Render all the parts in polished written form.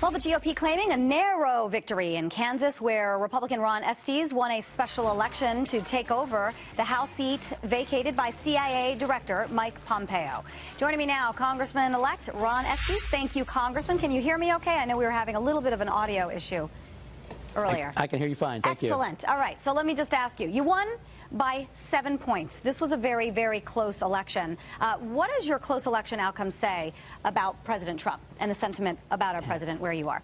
Well, the GOP claiming a narrow victory in Kansas, where Republican Ron Estes won a special election to take over the House seat vacated by CIA Director Mike Pompeo. Joining me now, Congressman-elect Ron Estes. Thank you, Congressman. Can you hear me okay? I know we were having a little bit of an audio issue earlier. I can hear you fine. Thank you. Excellent. All right. So let me just ask you. You won by 7 points. This was a very, very close election. What does your close election outcome say about President Trump and the sentiment about our president where you are?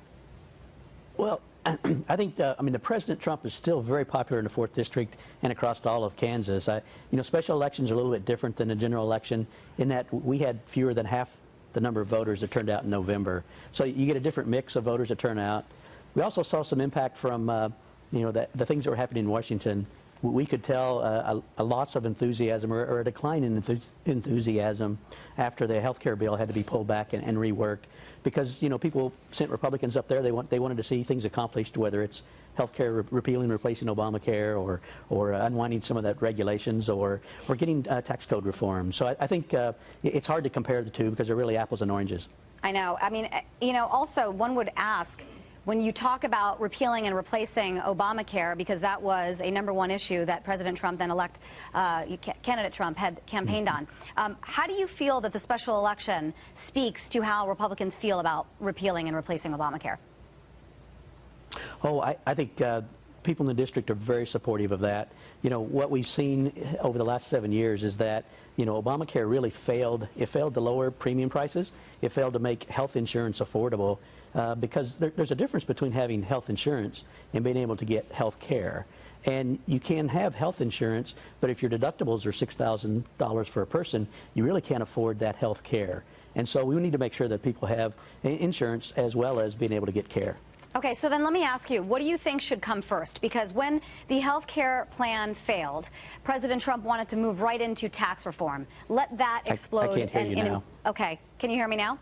Well, I think, the President Trump is still very popular in the 4th District and across all of Kansas. Special elections are a little bit different than a general election in that we had fewer than half the number of voters that turned out in November. So you get a different mix of voters that turn out. We also saw some impact from, the things that were happening in Washington. We could tell a lots of enthusiasm or a decline in enthusiasm after the health care bill had to be pulled back and reworked, because people sent Republicans up there. They wanted to see things accomplished, whether it's health care repealing, replacing Obamacare, or unwinding some of that regulations, or getting tax code reform. So I think it's hard to compare the two because they're really apples and oranges. I know. Also one would ask, when you talk about repealing and replacing Obamacare, because that was a #1 issue that President Trump, then elect candidate Trump, had campaigned on, how do you feel that the special election speaks to how Republicans feel about repealing and replacing Obamacare? Oh, I think people in the district are very supportive of that. What we've seen over the last 7 years is that Obamacare really failed. It failed to lower premium prices. It failed to make health insurance affordable, because there's a difference between having health insurance and being able to get health care. And you can have health insurance, but if your deductibles are $6,000 for a person, you really can't afford that health care. And so we need to make sure that people have insurance as well as being able to get care. Okay, so then let me ask you, what do you think should come first? Because when the health care plan failed, President Trump wanted to move right into tax reform. Let that explode. I can't hear you now. Okay, can you hear me now?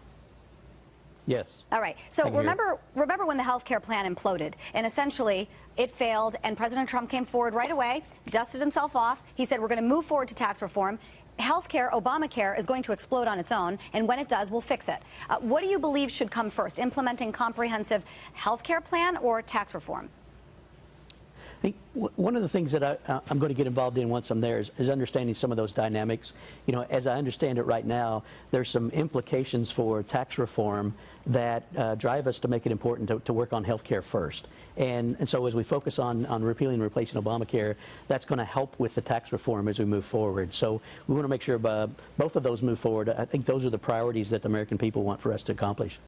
Yes. All right. So remember when the health care plan imploded, and essentially it failed, and President Trump came forward right away, dusted himself off. He said, we're going to move forward to tax reform. Healthcare, Obamacare, is going to explode on its own, and when it does, we'll fix it. What do you believe should come first, implementing comprehensive health care plan or tax reform? I think one of the things that I'm going to get involved in once I'm there is understanding some of those dynamics. As I understand it right now, there's some implications for tax reform that drive us to make it important to work on health care first. And so as we focus on repealing and replacing Obamacare, that's going to help with the tax reform as we move forward. So we want to make sure both of those move forward. I think those are the priorities that the American people want for us to accomplish.